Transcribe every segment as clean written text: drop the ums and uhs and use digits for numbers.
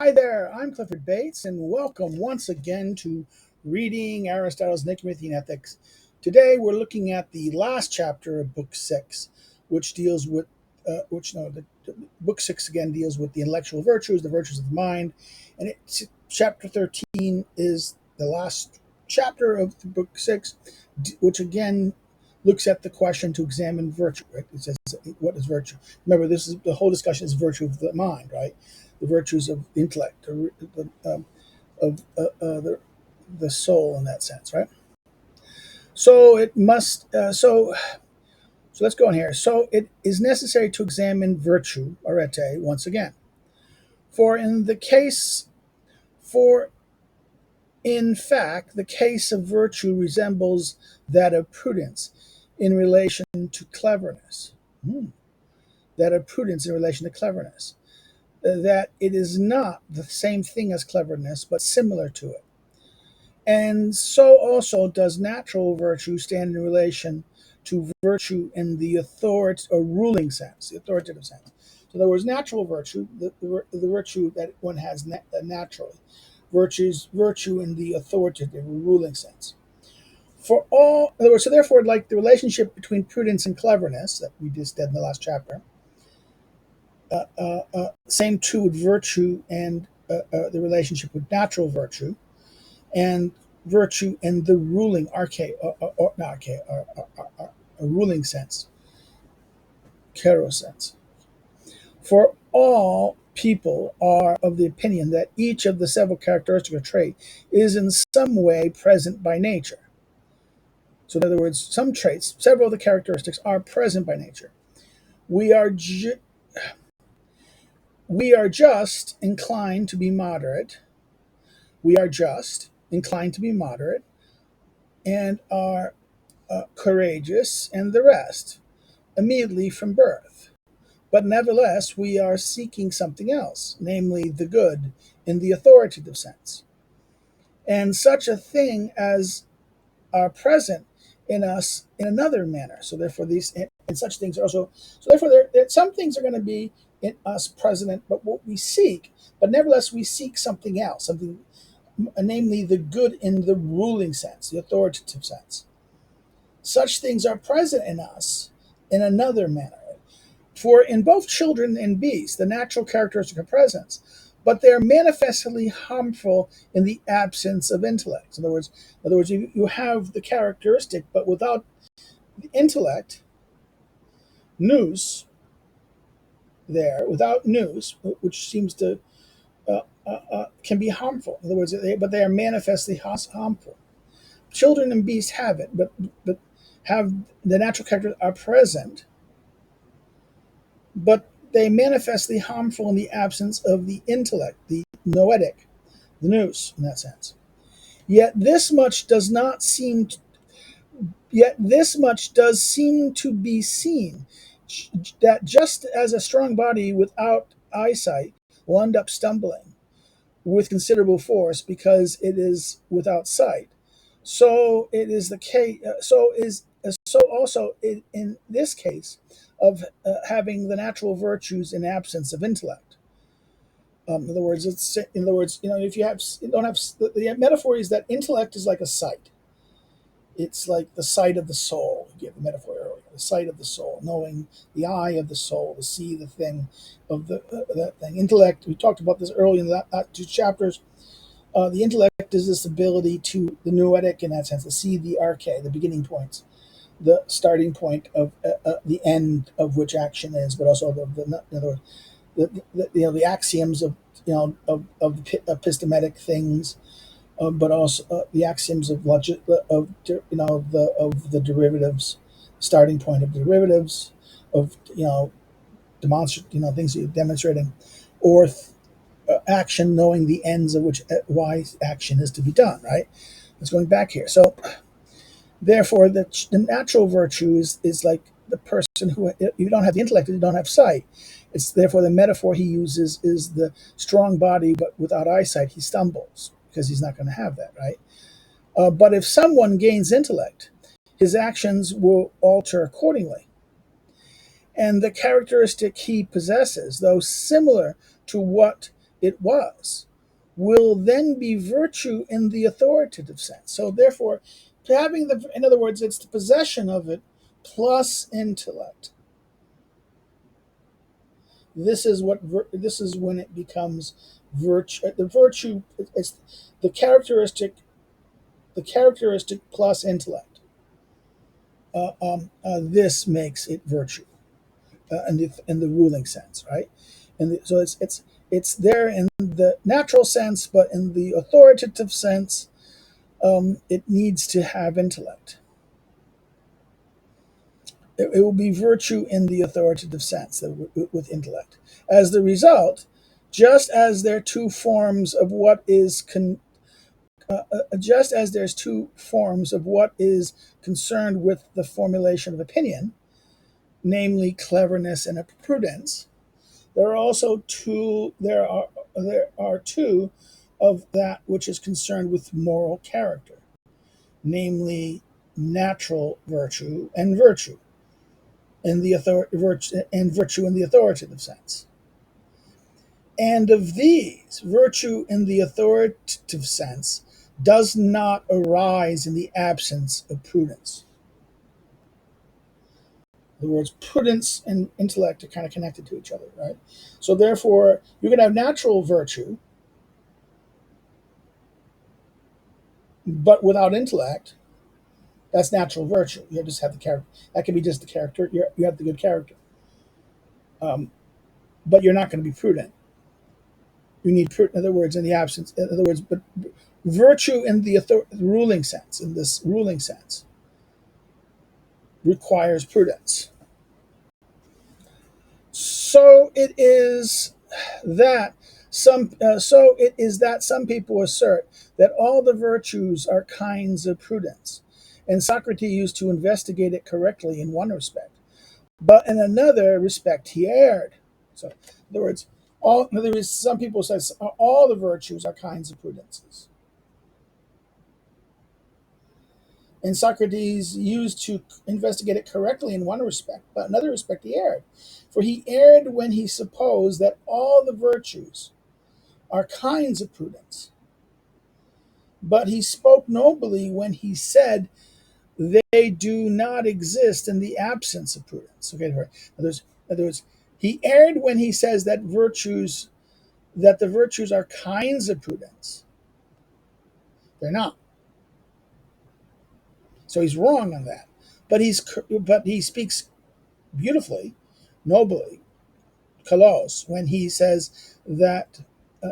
Hi there, I'm Clifford Bates, and welcome once again to Reading Aristotle's Nicomachean Ethics. Today we're looking at the last chapter of Book 6, which deals with, Book 6 again deals with the intellectual virtues, the virtues of the mind, and chapter 13 is the last chapter of the Book 6, which again looks at the question to examine virtue, right? It says, what is virtue? Remember, this is the whole discussion is virtue of the mind, right? The virtues of intellect, of the soul in that sense, right? So it must. So let's go on here. So it is necessary to examine virtue, arete, once again. For in the case, for in fact, the case of virtue resembles that of prudence in relation to cleverness. Hmm. That of prudence in relation to cleverness. That it is not the same thing as cleverness, but similar to it. And so also does natural virtue stand in relation to virtue in the ruling sense, the authoritative sense. So, in other words, natural virtue, the virtue that one has naturally, virtue in the authoritative or ruling sense. For all, in other words, so therefore, like the relationship between prudence and cleverness that we just did in the last chapter, same too with virtue and the relationship with natural virtue and virtue in the ruling a ruling sense, kero sense. For all people are of the opinion that each of the several characteristics or trait is in some way present by nature. So, in other words, some traits, several of the characteristics are present by nature. We are we are just inclined to be moderate. We are just inclined to be moderate and are courageous and the rest immediately from birth. But nevertheless, we are seeking something else, namely the good in the authoritative sense. And such a thing as are present in us in another manner. So therefore, these and such things are also. So therefore, some things are going to be in us present, but what we seek. But nevertheless, we seek something else, something, namely the good in the ruling sense, the authoritative sense. Such things are present in us in another manner. For in both children and beasts, the natural characteristic of presence, but they are manifestly harmful in the absence of intellect. In other words, you have the characteristic, but without the intellect, nous, without nous, which seems to can be harmful. In other words, but they are manifestly harmful. Children and beasts have it, but have the natural characters are present, but they manifestly harmful in the absence of the intellect, the noetic, the nous, in that sense. Yet this much does not seem. Yet this much does seem to be seen, that just as a strong body without eyesight will end up stumbling with considerable force because it is without sight, so it is the case. So also in this case of having the natural virtues in absence of intellect. In other words, if you don't have the metaphor is that intellect is like a sight. It's like the sight of the soul. You gave the metaphor earlier. The sight of the soul, knowing the eye of the soul, to see the thing of that thing. Intellect. We talked about this earlier in that two chapters. The intellect is this ability to the noetic in that sense to see the arche, the beginning points, the starting point of the end of which action is, but also in other words, the axioms of of epistemic things, but also the axioms of logic of the derivatives, starting point of derivatives, of demonstrate things that you're demonstrating, or action, knowing the ends of which why action is to be done. Right. It's going back here. So therefore, the natural virtue is like the person who, if you don't have the intellect, you don't have sight. It's therefore the metaphor he uses is the strong body, but without eyesight, he stumbles because he's not going to have that, right? But if someone gains intellect, his actions will alter accordingly. And the characteristic he possesses, though similar to what it was, will then be virtue in the authoritative sense. So therefore, in other words, it's the possession of it plus intellect. This is when it becomes virtue. The virtue is the characteristic, plus intellect. This makes it virtue in the ruling sense, right? So it's there in the natural sense, but in the authoritative sense, it needs to have intellect. It will be virtue in the authoritative sense with intellect. As the result, just as there are two forms of what is just as there's two forms of what is concerned with the formulation of opinion, namely cleverness and prudence, there are also two. There are two of that which is concerned with moral character, namely natural virtue and virtue in the virtue in the authoritative sense. And of these, virtue in the authoritative sense does not arise in the absence of prudence. In other words, prudence and intellect are kind of connected to each other, right? So therefore, you can have natural virtue, but without intellect, that's natural virtue. You just have the character. That can be just the character. You have the good character, but you're not going to be prudent. You need, in other words, in the absence. In other words, but virtue in the ruling sense, in this ruling sense, requires prudence. So it is that some people assert that all the virtues are kinds of prudence, and Socrates used to investigate it correctly in one respect, but in another respect he erred. So, in other words, some people say all the virtues are kinds of prudences, and Socrates used to investigate it correctly in one respect, but in another respect he erred. For he erred when he supposed that all the virtues are kinds of prudence. But he spoke nobly when he said they do not exist in the absence of prudence. Okay, in other words, he erred when he says that the virtues are kinds of prudence. They're not. So he's wrong on that. But he speaks beautifully, nobly, kalos, when he says that,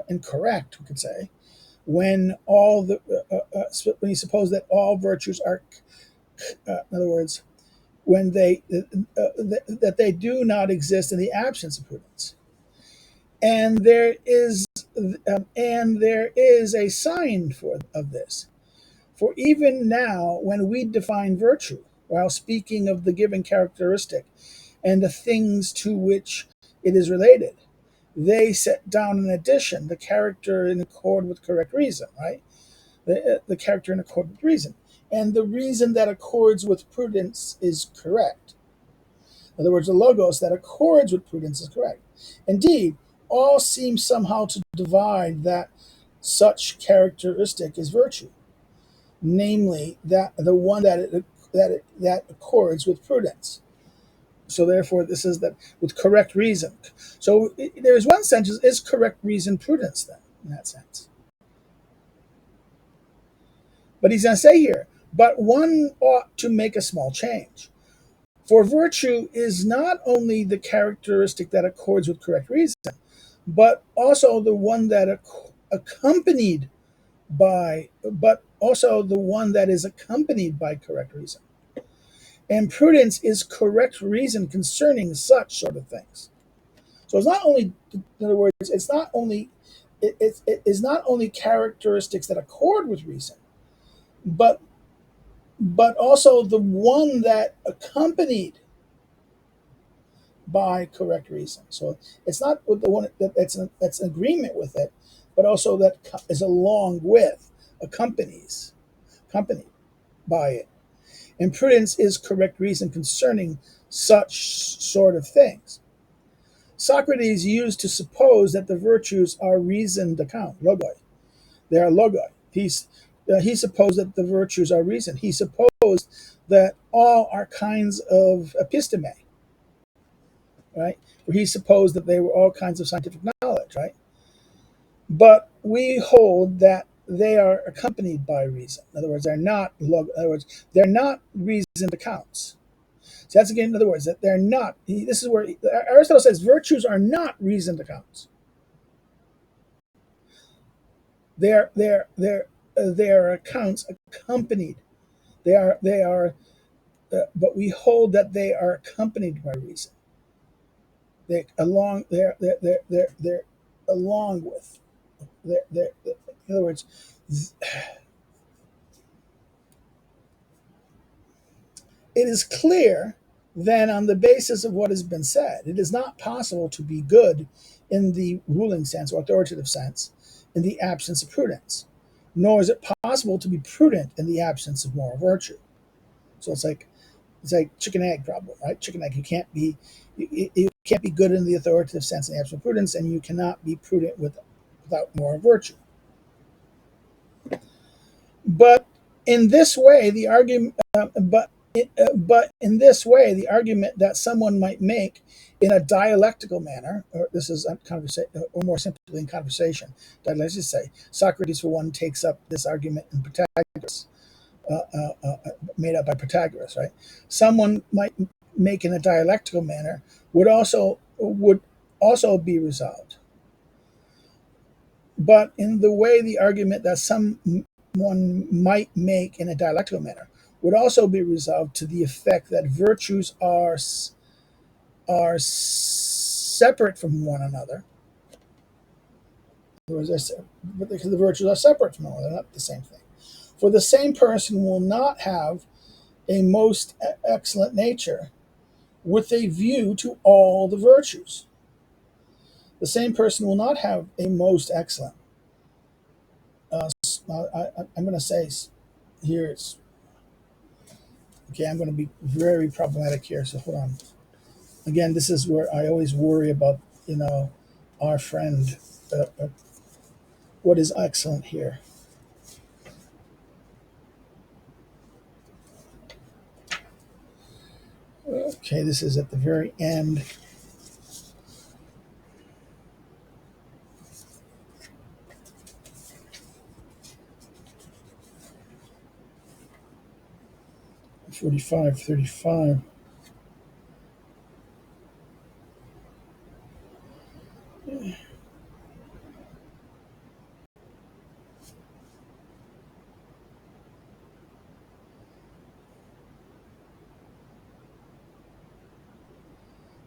and correct, we could say, when when he supposes that all virtues are, in other words, when that they do not exist in the absence of prudence, and there is a sign of this. For even now, when we define virtue, while speaking of the given characteristic and the things to which it is related, they set down in addition the character in accord with correct reason, right? The character in accord with reason. And the reason that accords with prudence is correct. In other words, the logos that accords with prudence is correct. Indeed, all seem somehow to divide that such characteristic is virtue, namely that the one that accords with prudence. So therefore, this is that with correct reason. So there's one sense is correct reason prudence then in that sense. But he's going to say here, but one ought to make a small change. For virtue is not only the characteristic that accords with correct reason, but also the one that accompanied but also the one that is accompanied by correct reason. And prudence is correct reason concerning such sort of things. So it's not only, in other words, it's not only it is not only characteristics that accord with reason, but also the one that accompanied by correct reason. So it's not with the one that's in agreement with it, but also that is along with, accompanied by it. And prudence is correct reason concerning such sort of things. Socrates used to suppose that the virtues are reasoned account, logoi. They are logoi. He supposed that the virtues are reason. He supposed that all are kinds of episteme, right? Where he supposed that they were all kinds of scientific knowledge, right? But we hold that they are accompanied by reason. In other words, they're not reasoned accounts. So that's again, in other words, that they're not. This is where Aristotle says virtues are not reasoned accounts. They're accounts accompanied. But we hold that they are accompanied by reason. They're along with. In other words, it is clear then, on the basis of what has been said, it is not possible to be good in the ruling sense or authoritative sense in the absence of prudence, nor is it possible to be prudent in the absence of moral virtue. So it's like chicken egg problem, right? Chicken egg. You can't be good in the authoritative sense in the absence of prudence, and you cannot be prudent without moral virtue. But in this way, the argument, but in this way, the argument that someone might make in a dialectical manner, or this is a conversation, or more simply in conversation, let's just say Socrates, for one, takes up this argument in Protagoras, made up by Protagoras, right? Someone might make in a dialectical manner would also be resolved, but in the way the argument that someone might make in a dialectical manner would also be resolved to the effect that virtues are separate from one another. In other words, because the virtues are separate from one another, they're not the same thing. For the same person will not have a most excellent nature with a view to all the virtues. The same person will not have a most excellent. I'm going to say here it's okay. I'm going to be very problematic here, so hold on. Again, this is where I always worry about, our friend. What is excellent here? Okay, this is at the very end. .45, 35.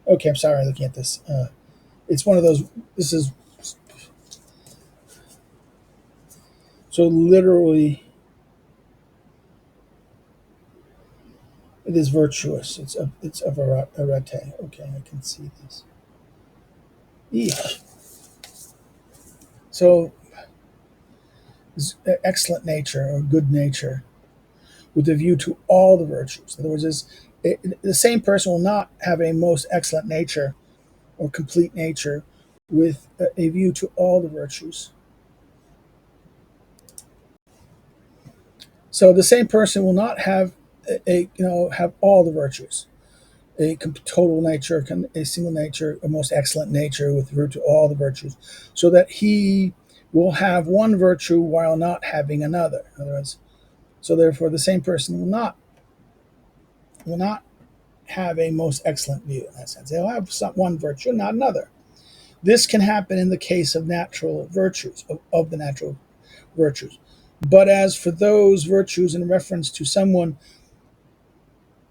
Okay, I'm sorry, looking at this. It's one of those. This is so literally. It is virtuous. It's of arete. Okay, I can see this. Eesh. So excellent nature or good nature with a view to all the virtues. In other words, the same person will not have a most excellent nature or complete nature with a view to all the virtues. So the same person will not have have all the virtues, a total nature, a single nature, a most excellent nature with regard to all the virtues, so that he will have one virtue while not having another. In other words, so therefore the same person will not have a most excellent view in that sense. They'll have one virtue, not another. This can happen in the case of natural virtues, of the natural virtues. But as for those virtues in reference to someone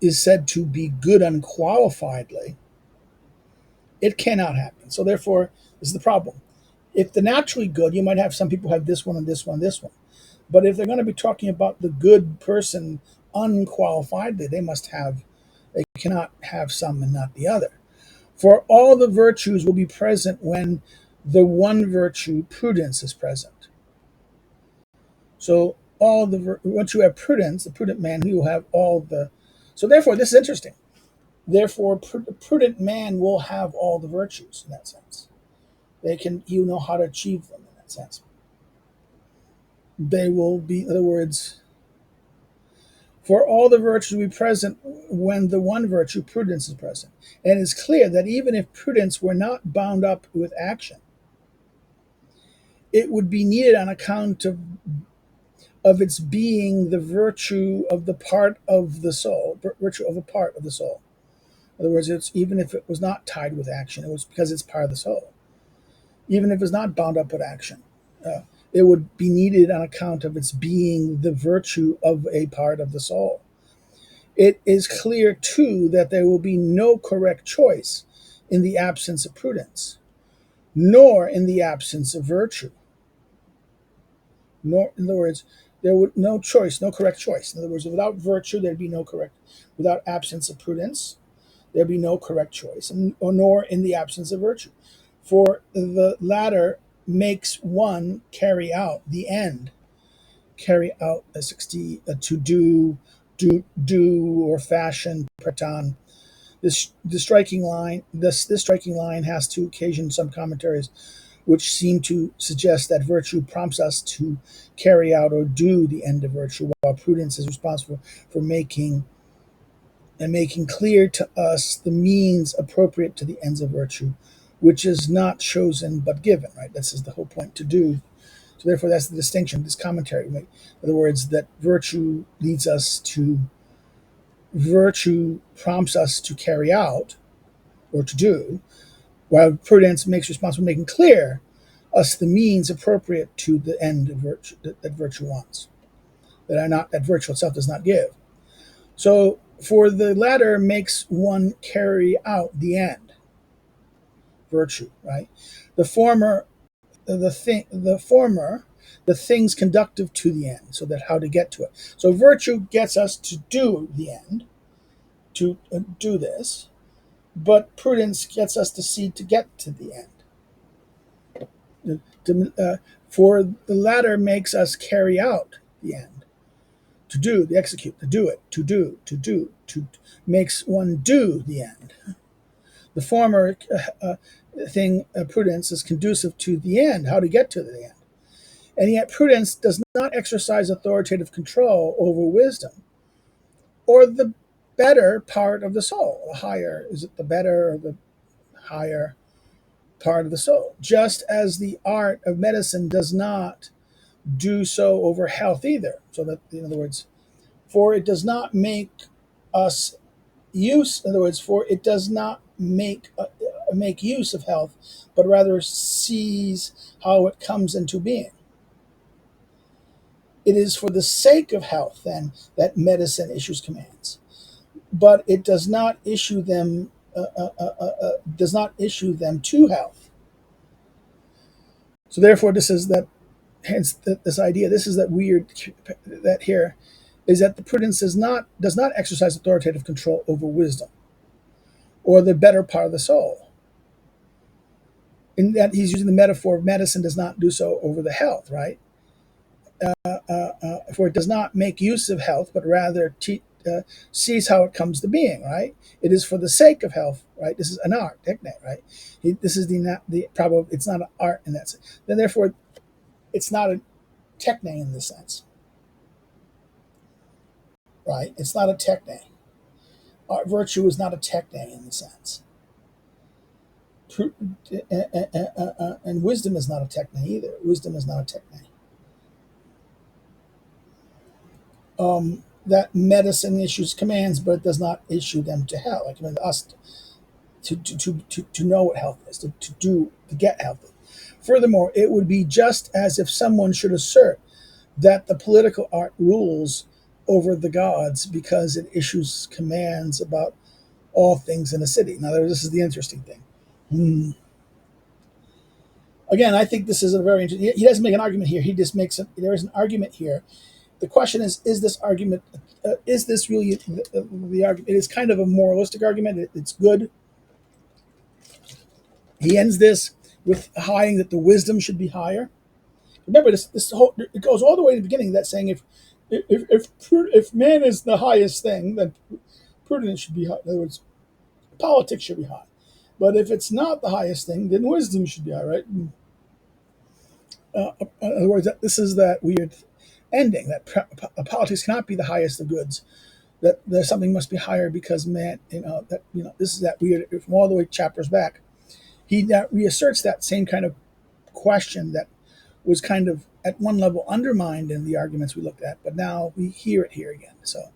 is said to be good unqualifiedly, it cannot happen. So therefore, this is the problem. If the naturally good, you might have some people have this one and this one and this one. But if they're going to be talking about the good person unqualifiedly, they cannot have some and not the other. For all the virtues will be present when the one virtue, prudence, is present. So once you have prudence, the prudent man, he will have all the. So therefore, this is interesting. Therefore, a prudent man will have all the virtues in that sense. You know how to achieve them in that sense. They will be, in other words, for all the virtues will be present when the one virtue, prudence, is present. And it's clear that even if prudence were not bound up with action, it would be needed on account of its being the virtue of the part of the soul, virtue of a part of the soul. In other words, it's even if it was not tied with action, it was because it's part of the soul. Even if it's not bound up with action, uh, it would be needed on account of its being the virtue of a part of the soul. It is clear, too, that there will be no correct choice in the absence of prudence, nor in the absence of virtue. Nor, in other words, there would no choice, no correct choice. In other words, without virtue, there'd be no correct. Without absence of prudence, there'd be no correct choice, nor in the absence of virtue. For the latter makes one carry out the end, carry out to do or fashion, preton. This striking line has to occasion some commentaries which seem to suggest that virtue prompts us to carry out or do the end of virtue, while prudence is responsible for making clear to us the means appropriate to the ends of virtue, which is not chosen but given. Right, this is the whole point, to do. So therefore, that's the distinction this commentary makes. In other words, that virtue prompts us to carry out or to do, while prudence makes responsible for making clear us the means appropriate to the end of virtue that virtue wants, that virtue itself does not give. So, for the latter makes one carry out the end, virtue, right? The former, the things conductive to the end, so that how to get to it. So, virtue gets us to do the end, to do this, but prudence gets us to see to get to the end. For the latter makes us carry out the end, to do, the execute, to do it, to makes one do the end. The former prudence, is conducive to the end, how to get to the end. And yet, prudence does not exercise authoritative control over wisdom or the better part of the soul. The higher, is it the better or the higher part of the soul? Just as the art of medicine does not do so over health either. So that, in other words, for it does not make us use. In other words, for it does not make use of health, but rather sees how it comes into being. It is for the sake of health, then, that medicine issues commands, but it does not issue them. Does not issue them to health. So therefore, this is that. Hence, this idea. This is that weird that here is that the prudence does not exercise authoritative control over wisdom or the better part of the soul. In that he's using the metaphor of medicine does not do so over the health, right? For it does not make use of health, but rather sees how it comes to being, right? It is for the sake of health, right? This is an art, techne, right? This is the probably it's not an art in that sense. Then therefore, it's not a techne in this sense, right? It's not a techne. Virtue is not a techne in the sense. And wisdom is not a techne either. Wisdom is not a techne. That medicine issues commands, but it does not issue them to health. Like, I mean, us to know what health is, to get healthy. Furthermore, it would be just as if someone should assert that the political art rules over the gods because it issues commands about all things in a city. Now, this is the interesting thing. Again, I think this is a very interesting. He doesn't make an argument here. He just makes there is an argument here. The question is this argument? Is this really the argument? It is kind of a moralistic argument. It's good. He ends this with hiding that the wisdom should be higher. Remember, this whole it goes all the way to the beginning. That saying, if man is the highest thing, then prudence should be high. In other words, politics should be high. But if it's not the highest thing, then wisdom should be high, right? In other words, this is that weird ending that politics cannot be the highest of goods. That there's something must be higher because man, this is that weird from all the way chapters back. He reasserts that same kind of question that was kind of at one level undermined in the arguments we looked at, but now we hear it here again. So,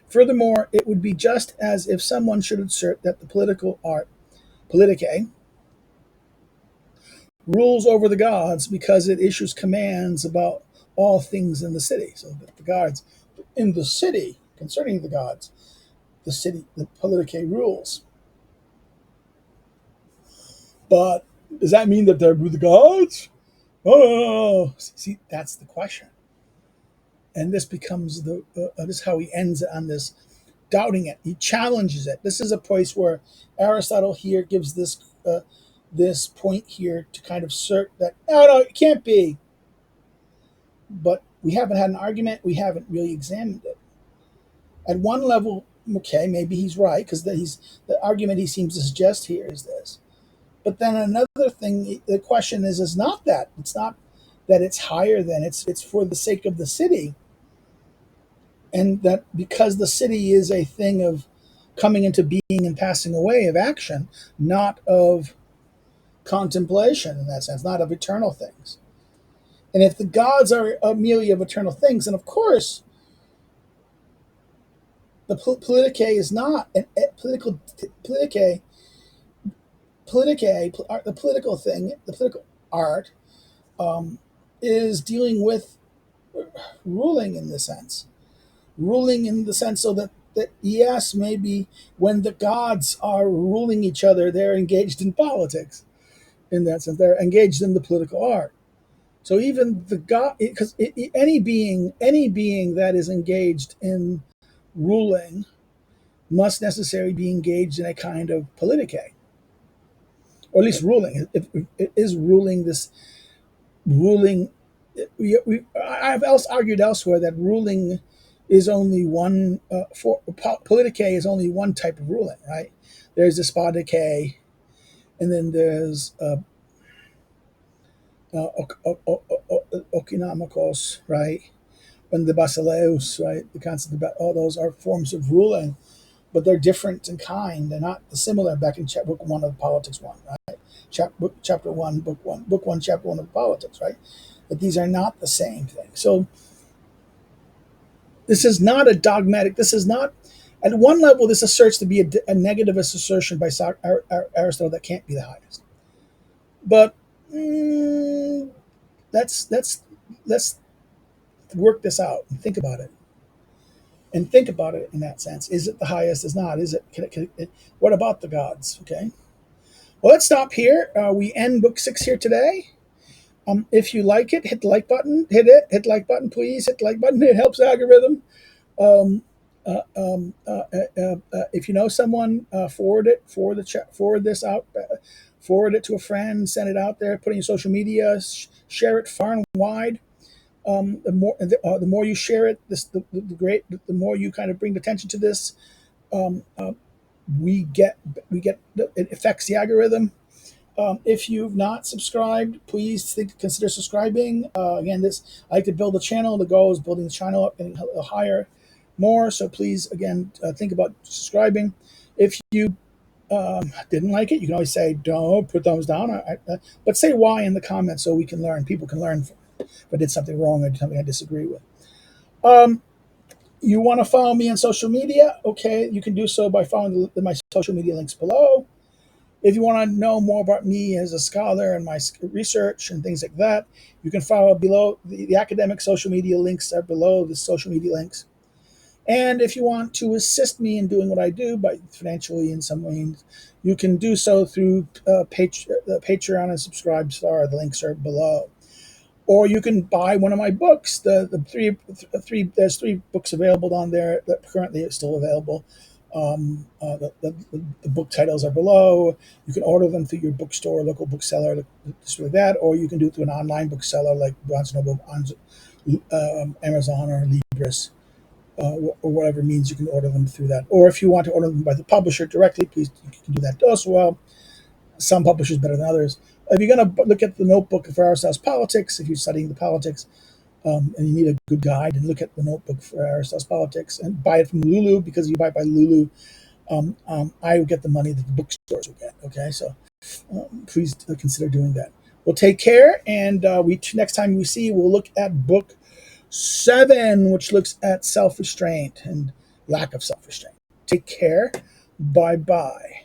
furthermore, it would be just as if someone should assert that the political art, politicae, rules over the gods because it issues commands about all things in the city. So that the gods in the city, concerning the gods, the city, the politicae rules. But does that mean that they're the gods? Oh, see, that's the question. And this becomes this is how he ends on this, doubting it. He challenges it. This is a place where Aristotle here gives this point here to kind of assert that no, it can't be. But we haven't had an argument. We haven't really examined it. At one level, okay, maybe he's right because the argument he seems to suggest here is this. But then another thing, the question is not that. It's not that it's higher than it's for the sake of the city. And that because the city is a thing of coming into being and passing away of action, not of contemplation in that sense, not of eternal things. And if the gods are merely of eternal things, then of course the politicae is not an politicae, the political thing, the political art is dealing with ruling in the sense. Ruling in the sense so that yes, maybe when the gods are ruling each other, they're engaged in politics. In that sense, they're engaged in the political art. So even the god, because any being that is engaged in ruling must necessarily be engaged in a kind of politicae, or at least ruling. It is ruling this ruling. I've else argued elsewhere that ruling is only one for politicae is only one type of ruling, right? There's despoticae, and then there's okinomikos, right? And the basileus, right? The concept about all those are forms of ruling, but they're different in kind. They're not similar. Back in book one of Politics one, right? Chapter one, book one, chapter one of Politics, right? But these are not the same thing. So this is not a dogmatic. This is not. At one level, this asserts to be a negativist assertion by Aristotle that can't be the highest. But let's work this out and think about it. And think about it in that sense. Is it the highest? Is not? Is it? What about the gods? Okay. Well, let's stop here. We end book 6 here today. If you like it, hit the like button. Hit it. Hit the like button, please. Hit the like button. It helps the algorithm. If you know someone, forward it. Forward this out. Forward it to a friend. Send it out there. Put it in your social media. Share it far and wide. The more you share it, the more you kind of bring attention to this. We get it affects the algorithm. If you've not subscribed, please consider subscribing. Again, I like to build the channel. The goal is building the channel up and higher, more. So please, again, think about subscribing. If you didn't like it, you can always say don't put thumbs down, but say why in the comments so we can learn. People can learn if I did something wrong or something I disagree with. You want to follow me on social media? Okay, you can do so by following my social media links below. If you want to know more about me as a scholar and my research and things like that, you can follow below. The academic social media links are below the social media links. And if you want to assist me in doing what I do, by financially in some ways, you can do so through Patreon and Subscribestar. The links are below. Or you can buy one of my books. There's 3 books available on there that currently are still available. The book titles are below. You can order them through your bookstore, local bookseller, just like that, or you can do it through an online bookseller like Barnes & Noble, Amazon, or Libris. or whatever means you can order them through that. Or if you want to order them by the publisher directly, please, you can do that as well. Some publishers better than others. If you're going to look at the notebook for Aristotle's Politics, if you're studying the politics, and you need a good guide, and look at the notebook for Aristotle's Politics and buy it from Lulu, because if you buy it by Lulu, I will get the money that the bookstores will get. Okay, so please consider doing that. Well, take care, and next time we see, we'll look at book 7, which looks at self-restraint and lack of self-restraint. Take care. Bye bye.